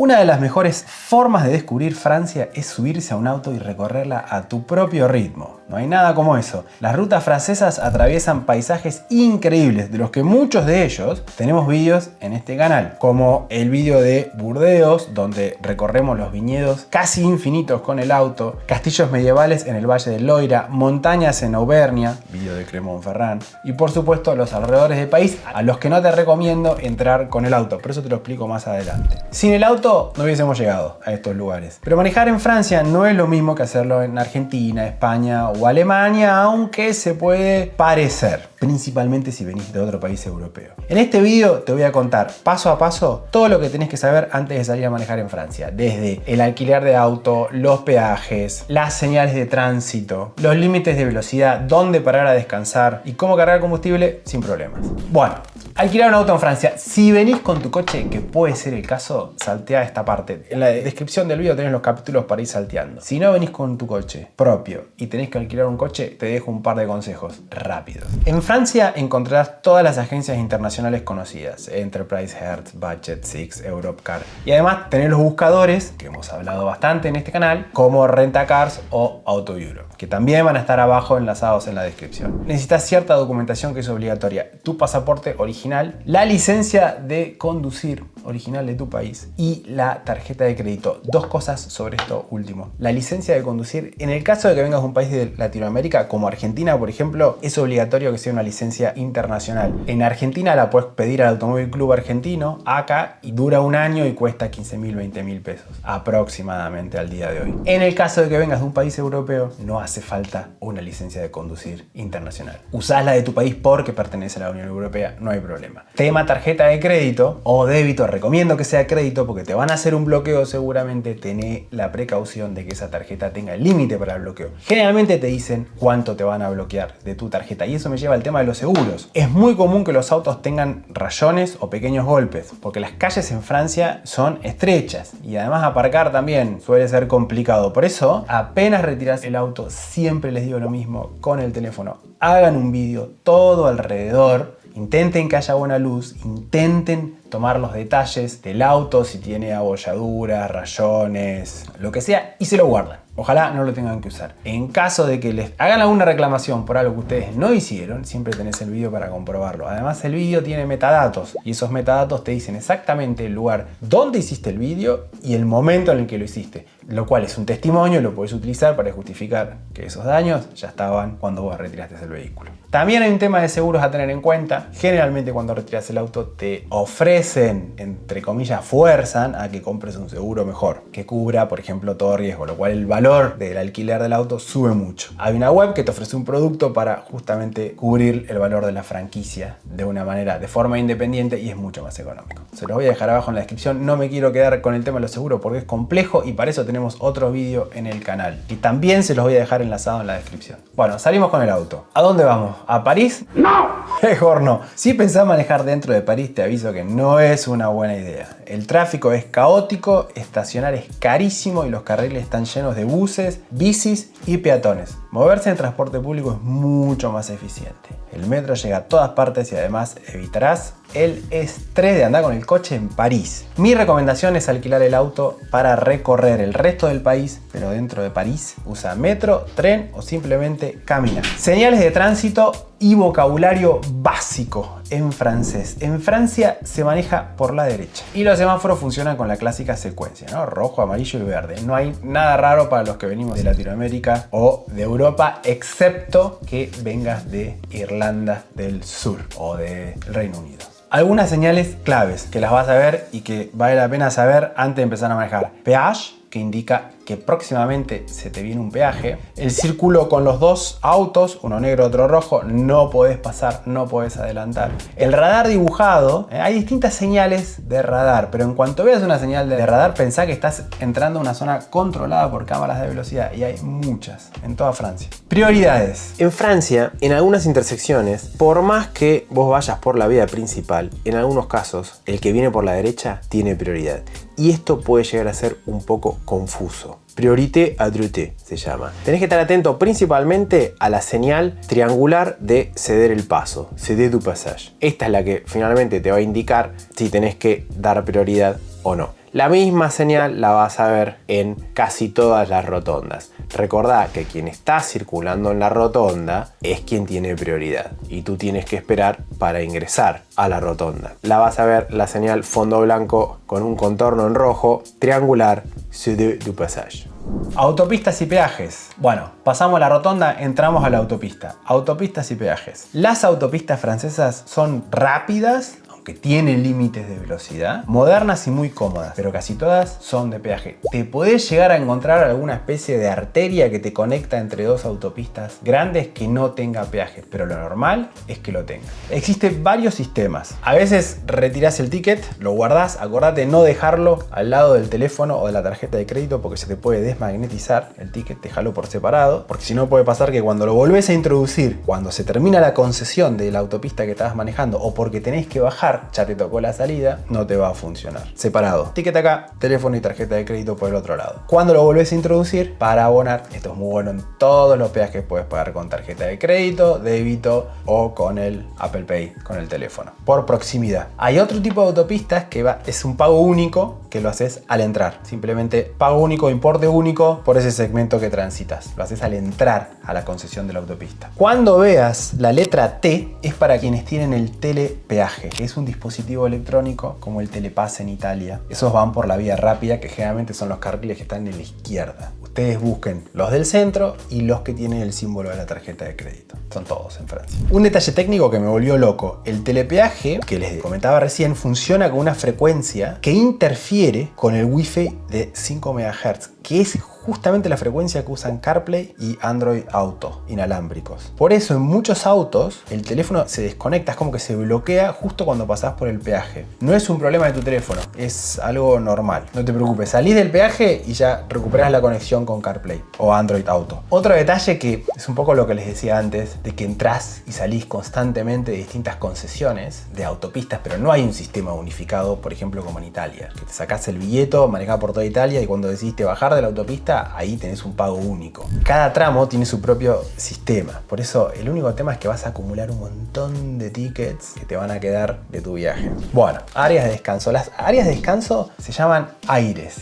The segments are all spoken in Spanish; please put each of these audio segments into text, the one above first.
Una de las mejores formas de descubrir Francia es subirse a un auto y recorrerla a tu propio ritmo. No hay nada como eso. Las rutas francesas atraviesan paisajes increíbles, de los que muchos de ellos tenemos vídeos en este canal, como el vídeo de Burdeos, donde recorremos los viñedos casi infinitos con el auto, castillos medievales en el Valle del Loira, montañas en Auvernia, vídeo de Clermont-Ferrand, y por supuesto los alrededores del país, a los que no te recomiendo entrar con el auto, pero eso te lo explico más adelante. Sin el auto no hubiésemos llegado a estos lugares. Pero manejar en Francia no es lo mismo que hacerlo en Argentina, España o Alemania, aunque se puede parecer, principalmente si venís de otro país europeo. En este video te voy a contar paso a paso todo lo que tenés que saber antes de salir a manejar en Francia, desde el alquiler de auto, los peajes, las señales de tránsito, los límites de velocidad, dónde parar a descansar y cómo cargar combustible sin problemas. Bueno, alquilar un auto en Francia. Si venís con tu coche, que puede ser el caso, saltea esta parte. En la descripción del video tenés los capítulos para ir salteando. Si no venís con tu coche propio y tenés que alquilar un coche, te dejo un par de consejos rápidos. En Francia encontrarás todas las agencias internacionales conocidas: Enterprise, Hertz, Budget, Six, Europcar. Y además tenés los buscadores, que hemos hablado bastante en este canal, como Rentacars o Auto Europe, que también van a estar abajo enlazados en la descripción. Necesitas cierta documentación que es obligatoria: tu pasaporte original, la licencia de conducir original de tu país y la tarjeta de crédito. Dos cosas sobre esto último. La licencia de conducir, en el caso de que vengas de un país de Latinoamérica como Argentina, por ejemplo, es obligatorio que sea una licencia internacional. En Argentina la puedes pedir al Automóvil Club Argentino, ACA, y dura un año y cuesta 15.000, 20.000 pesos aproximadamente al día de hoy. En el caso de que vengas de un país europeo, no hace falta una licencia de conducir internacional. Usás la de tu país porque pertenece a la Unión Europea, no hay problema. Tema tarjeta de crédito o débito, recomiendo que sea crédito porque te van a hacer un bloqueo seguramente. Tené la precaución de que esa tarjeta tenga el límite para el bloqueo. Generalmente te dicen cuánto te van a bloquear de tu tarjeta, y eso me lleva al tema de los seguros. Es muy común que los autos tengan rayones o pequeños golpes, porque las calles en Francia son estrechas y además aparcar también suele ser complicado. Por eso, apenas retiras el auto, siempre les digo lo mismo con el teléfono: hagan un vídeo todo alrededor, intenten que haya buena luz, intenten tomar los detalles del auto, si tiene abolladuras, rayones, lo que sea, y se lo guardan. Ojalá no lo tengan que usar. En caso de que les hagan alguna reclamación por algo que ustedes no hicieron, siempre tenés el vídeo para comprobarlo. Además, el vídeo tiene metadatos y esos metadatos te dicen exactamente el lugar donde hiciste el vídeo y el momento en el que lo hiciste, lo cual es un testimonio, lo puedes utilizar para justificar que esos daños ya estaban cuando vos retiraste el vehículo. También hay un tema de seguros a tener en cuenta. Generalmente cuando retiras el auto te ofrecen, entre comillas, fuerzan a que compres un seguro mejor, que cubra, por ejemplo, todo riesgo, lo cual el valor del alquiler del auto sube mucho. Hay una web que te ofrece un producto para justamente cubrir el valor de la franquicia de una manera, de forma independiente, y es mucho más económico. Se los voy a dejar abajo en la descripción. No me quiero quedar con el tema de los seguros porque es complejo y para eso tenemos otro vídeo en el canal. Y también se los voy a dejar enlazado en la descripción. Bueno, salimos con el auto. ¿A dónde vamos? ¿A París? ¡No! Mejor no. Si pensás manejar dentro de París, te aviso que no es una buena idea. El tráfico es caótico, estacionar es carísimo y los carriles están llenos de buses, bicis y peatones. Moverse en transporte público es mucho más eficiente. El metro llega a todas partes y además evitarás el estrés de andar con el coche en París. Mi recomendación es alquilar el auto para recorrer el resto del país, pero dentro de París usa metro, tren o simplemente camina. Señales de tránsito y vocabulario básico en francés. En Francia se maneja por la derecha y los semáforos funcionan con la clásica secuencia, ¿no? Rojo, amarillo y verde. No hay nada raro para los que venimos de Latinoamérica o de Europa, excepto que vengas de Irlanda del Sur o del Reino Unido. Algunas señales claves que las vas a ver y que vale la pena saber antes de empezar a manejar. Péage, que indica que próximamente se te viene un peaje. El círculo con los dos autos, uno negro, otro rojo, no podés pasar, no podés adelantar. El radar dibujado, hay distintas señales de radar, pero en cuanto veas una señal de radar, pensá que estás entrando a una zona controlada por cámaras de velocidad, y hay muchas en toda Francia. Prioridades. En Francia, en algunas intersecciones, por más que vos vayas por la vía principal, en algunos casos, el que viene por la derecha tiene prioridad. Y esto puede llegar a ser un poco confuso. Priorité à droite se llama. Tenés que estar atento principalmente a la señal triangular de ceder el paso, ceder du passage. Esta es la que finalmente te va a indicar si tenés que dar prioridad o no. La misma señal la vas a ver en casi todas las rotondas. Recordá que quien está circulando en la rotonda es quien tiene prioridad y tú tienes que esperar para ingresar a la rotonda. La vas a ver la señal fondo blanco con un contorno en rojo triangular, Sud du Passage. Autopistas y peajes. Bueno, pasamos la rotonda, entramos a la autopista. Autopistas y peajes. Las autopistas francesas son rápidas, que tienen límites de velocidad, modernas y muy cómodas, pero casi todas son de peaje. Te podés llegar a encontrar alguna especie de arteria que te conecta entre dos autopistas grandes que no tenga peaje, pero lo normal es que lo tenga. Existen varios sistemas. A veces retirás el ticket, lo guardás, acordate no dejarlo al lado del teléfono o de la tarjeta de crédito porque se te puede desmagnetizar el ticket, déjalo por separado, porque si no puede pasar que cuando lo volvés a introducir, cuando se termina la concesión de la autopista que estabas manejando o porque tenés que bajar, ya te tocó la salida, no te va a funcionar. Separado. Ticket acá, teléfono y tarjeta de crédito por el otro lado. Cuando lo volvés a introducir, para abonar, esto es muy bueno en todos los peajes, puedes pagar con tarjeta de crédito, débito o con el Apple Pay, con el teléfono. Por proximidad. Hay otro tipo de autopistas que es un pago único, que lo haces al entrar. Simplemente pago único, importe único por ese segmento que transitas. Lo haces al entrar a la concesión de la autopista. Cuando veas la letra T, es para quienes tienen el telepeaje, que es un dispositivo electrónico como el Telepass en Italia. Esos van por la vía rápida, que generalmente son los carriles que están en la izquierda. Ustedes busquen los del centro y los que tienen el símbolo de la tarjeta de crédito. Son todos en Francia. Un detalle técnico que me volvió loco. El telepeaje, que les comentaba recién, funciona con una frecuencia que interfiere con el Wi-Fi de 5 MHz, que es justamente la frecuencia que usan CarPlay y Android Auto inalámbricos. Por eso en muchos autos el teléfono se desconecta, es como que se bloquea justo cuando pasás por el peaje. No es un problema de tu teléfono, es algo normal. No te preocupes, salís del peaje y ya recuperás la conexión con CarPlay o Android Auto. Otro detalle que es un poco lo que les decía antes, de que entrás y salís constantemente de distintas concesiones de autopistas, pero no hay un sistema unificado, por ejemplo como en Italia, que te sacás el billete, manejás por toda Italia y cuando decidiste bajar de la autopista, ahí tenés un pago único. Cada tramo tiene su propio sistema. Por eso el único tema es que vas a acumular un montón de tickets que te van a quedar de tu viaje. Bueno, áreas de descanso. Las áreas de descanso se llaman aires.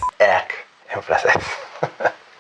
En francés.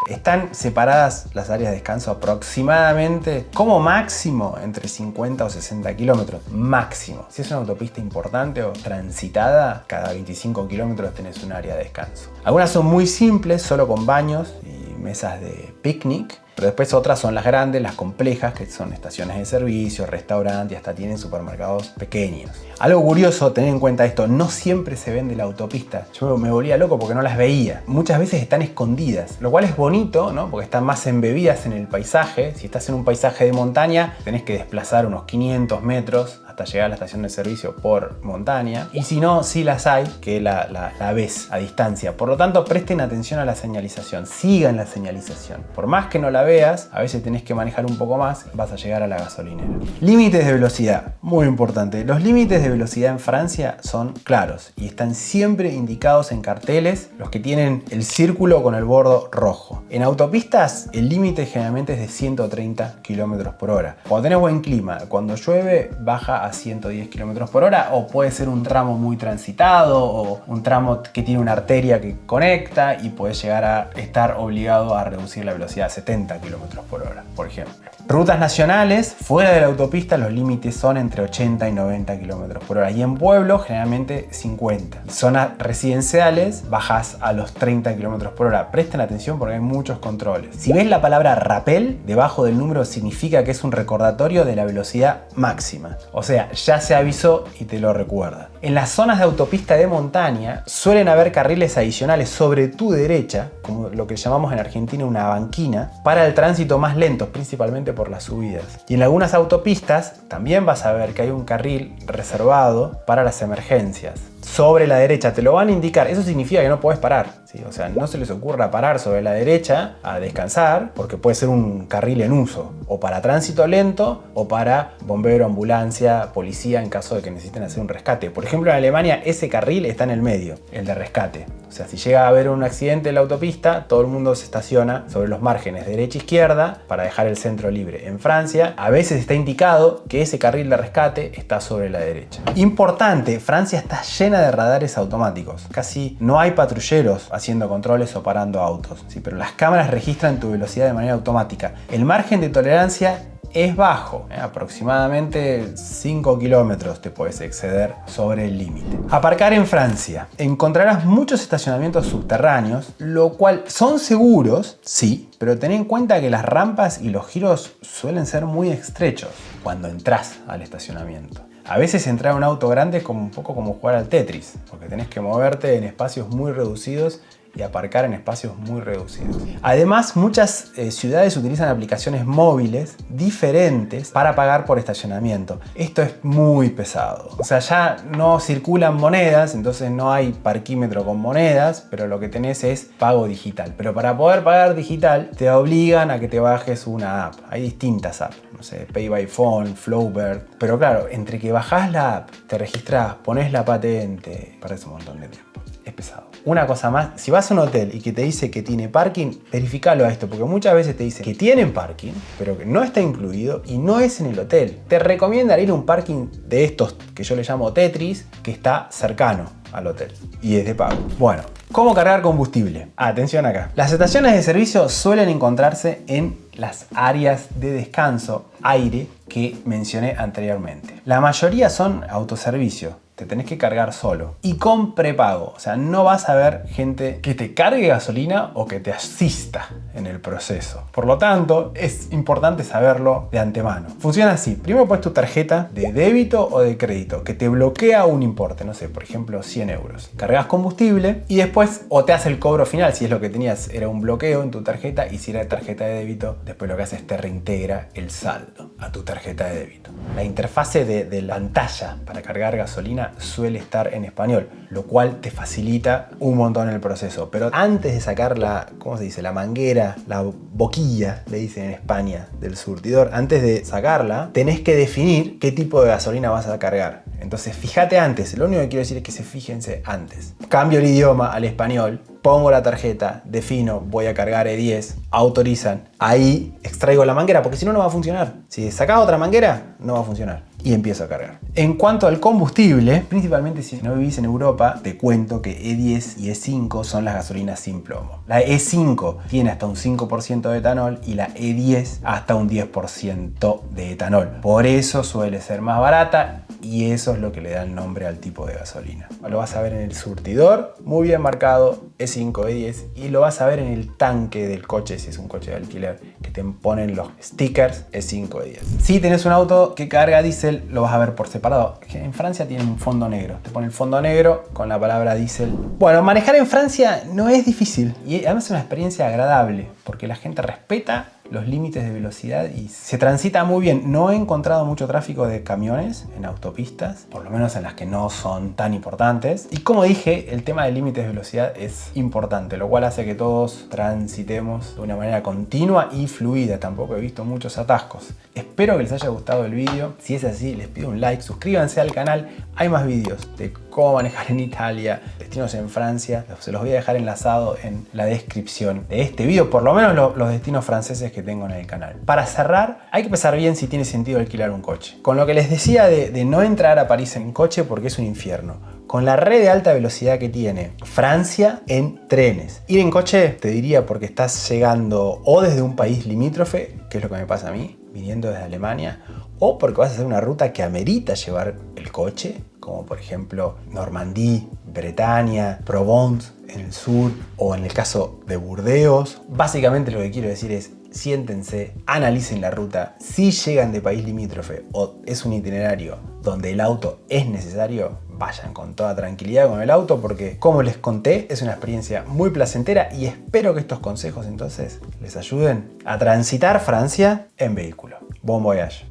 Están separadas las áreas de descanso aproximadamente, como máximo, entre 50 o 60 kilómetros. Máximo. Si es una autopista importante o transitada, cada 25 kilómetros tenés un área de descanso. Algunas son muy simples, solo con baños y mesas de picnic. Pero después otras son las grandes, las complejas, que son estaciones de servicio, restaurantes y hasta tienen supermercados pequeños. Algo curioso, tener en cuenta esto, no siempre se ven de la autopista. Yo me volvía loco porque no las veía. Muchas veces están escondidas, lo cual es bonito, ¿no? Porque están más embebidas en el paisaje. Si estás en un paisaje de montaña, tenés que desplazar unos 500 metros hasta llegar a la estación de servicio por montaña. Y si no, sí las hay, que la ves a distancia. Por lo tanto, presten atención a la señalización, sigan la señalización. Por más que no la veas, a veces tenés que manejar un poco más y vas a llegar a la gasolinera. Límites de velocidad, muy importante. Los límites de velocidad en Francia son claros y están siempre indicados en carteles, los que tienen el círculo con el bordo rojo. En autopistas, el límite generalmente es de 130 km por hora. Cuando tenés buen clima, cuando llueve, baja a 110 km por hora, o puede ser un tramo muy transitado o un tramo que tiene una arteria que conecta y puedes llegar a estar obligado a reducir la velocidad a 70 km por hora, por ejemplo. Rutas nacionales, fuera de la autopista, los límites son entre 80 y 90 km por hora y en pueblos generalmente 50. Zonas residenciales bajas a los 30 km por hora. Presten atención porque hay muchos controles. Si ves la palabra rappel debajo del número, significa que es un recordatorio de la velocidad máxima. O sea, ya se avisó y te lo recuerda. En las zonas de autopista de montaña suelen haber carriles adicionales sobre tu derecha, como lo que llamamos en Argentina una banquina, para el tránsito más lento, principalmente por las subidas. Y en algunas autopistas también vas a ver que hay un carril reservado para las emergencias. Sobre la derecha te lo van a indicar, eso significa que no podés parar. ¿sí? O sea, no se les ocurra parar sobre la derecha a descansar, porque puede ser un carril en uso, o para tránsito lento, o para bombero, ambulancia, policía, en caso de que necesiten hacer un rescate. Por ejemplo, en Alemania ese carril está en el medio, el de rescate. O sea, si llega a haber un accidente en la autopista, todo el mundo se estaciona sobre los márgenes derecha e izquierda para dejar el centro libre. En Francia, a veces está indicado que ese carril de rescate está sobre la derecha. Importante, Francia está llena de radares automáticos. Casi no hay patrulleros haciendo controles o parando autos, ¿sí? Pero las cámaras registran tu velocidad de manera automática. El margen de tolerancia es bajo, aproximadamente 5 kilómetros te puedes exceder sobre el límite. Aparcar en Francia. Encontrarás muchos estacionamientos subterráneos, lo cual son seguros, sí, pero ten en cuenta que las rampas y los giros suelen ser muy estrechos cuando entras al estacionamiento. A veces entrar a un auto grande es como un poco como jugar al Tetris, porque tenés que moverte en espacios muy reducidos y aparcar en espacios muy reducidos. Además, muchas ciudades utilizan aplicaciones móviles diferentes para pagar por estacionamiento. Esto es muy pesado. O sea, ya no circulan monedas, entonces no hay parquímetro con monedas, pero lo que tenés es pago digital. Pero para poder pagar digital, te obligan a que te bajes una app. Hay distintas apps, no sé, Pay by Phone, Flowbird. Pero claro, entre que bajás la app, te registrás, pones la patente, perdés un montón de tiempo. Es pesado. Una cosa más, si vas a un hotel y que te dice que tiene parking, verificalo a esto, porque muchas veces te dicen que tienen parking, pero que no está incluido y no es en el hotel. Te recomiendan ir a un parking de estos que yo le llamo Tetris, que está cercano al hotel y es de pago. Bueno, ¿cómo cargar combustible? Atención acá. Las estaciones de servicio suelen encontrarse en las áreas de descanso, aire, que mencioné anteriormente. La mayoría son autoservicio. Te tenés que cargar solo y con prepago. O sea, no vas a ver gente que te cargue gasolina o que te asista en el proceso. Por lo tanto, es importante saberlo de antemano. Funciona así. Primero pones tu tarjeta de débito o de crédito que te bloquea un importe. No sé, por ejemplo, 100 euros. Cargas combustible y después o te hace el cobro final si es lo que tenías, era un bloqueo en tu tarjeta, y si era tarjeta de débito, después lo que hace es te reintegra el saldo a tu tarjeta de débito. La interfase de la pantalla para cargar gasolina suele estar en español, lo cual te facilita un montón el proceso. Pero antes de sacar la, ¿cómo se dice? La manguera, la boquilla, le dicen en España, del surtidor, antes de sacarla, tenés que definir qué tipo de gasolina vas a cargar. Entonces fíjate antes, lo único que quiero decir es que fíjense antes. Cambio el idioma al español, pongo la tarjeta, defino, voy a cargar E10, autorizan, ahí extraigo la manguera, porque si no, no va a funcionar. Si sacás otra manguera, no va a funcionar. Y empiezo a cargar. En cuanto al combustible, principalmente si no vivís en Europa, te cuento que E10 y E5 son las gasolinas sin plomo. La E5 tiene hasta un 5% de etanol y la E10 hasta un 10% de etanol. Por eso suele ser más barata y eso es lo que le da el nombre al tipo de gasolina. Lo vas a ver en el surtidor, muy bien marcado, E5, E10, y lo vas a ver en el tanque del coche, si es un coche de alquiler, que te ponen los stickers E5, E10. Si tenés un auto que carga diésel, lo vas a ver por separado. En Francia tienen un fondo negro. Te pone el fondo negro con la palabra diésel. Bueno, manejar en Francia no es difícil y además es una experiencia agradable porque la gente respeta los límites de velocidad y se transita muy bien. No he encontrado mucho tráfico de camiones en autopistas, por lo menos en las que no son tan importantes. Y como dije, el tema de límites de velocidad es importante, lo cual hace que todos transitemos de una manera continua y fluida. Tampoco he visto muchos atascos. Espero que les haya gustado el vídeo. Si es así, les pido un like, suscríbanse al canal. Hay más vídeos de cómo manejar en Italia, destinos en Francia. Se los voy a dejar enlazado en la descripción de este vídeo, por lo menos los destinos franceses que tengo en el canal. Para cerrar, hay que pensar bien si tiene sentido alquilar un coche. Con lo que les decía de no entrar a París en coche porque es un infierno. Con la red de alta velocidad que tiene Francia en trenes. Ir en coche, te diría, porque estás llegando o desde un país limítrofe, que es lo que me pasa a mí, viniendo desde Alemania, o porque vas a hacer una ruta que amerita llevar el coche, como por ejemplo Normandía, Bretaña, Provence en el sur, o en el caso de Burdeos. Básicamente lo que quiero decir es, siéntense, analicen la ruta. Si llegan de país limítrofe o es un itinerario donde el auto es necesario, vayan con toda tranquilidad con el auto porque, como les conté, es una experiencia muy placentera y espero que estos consejos entonces les ayuden a transitar Francia en vehículo. Bon voyage.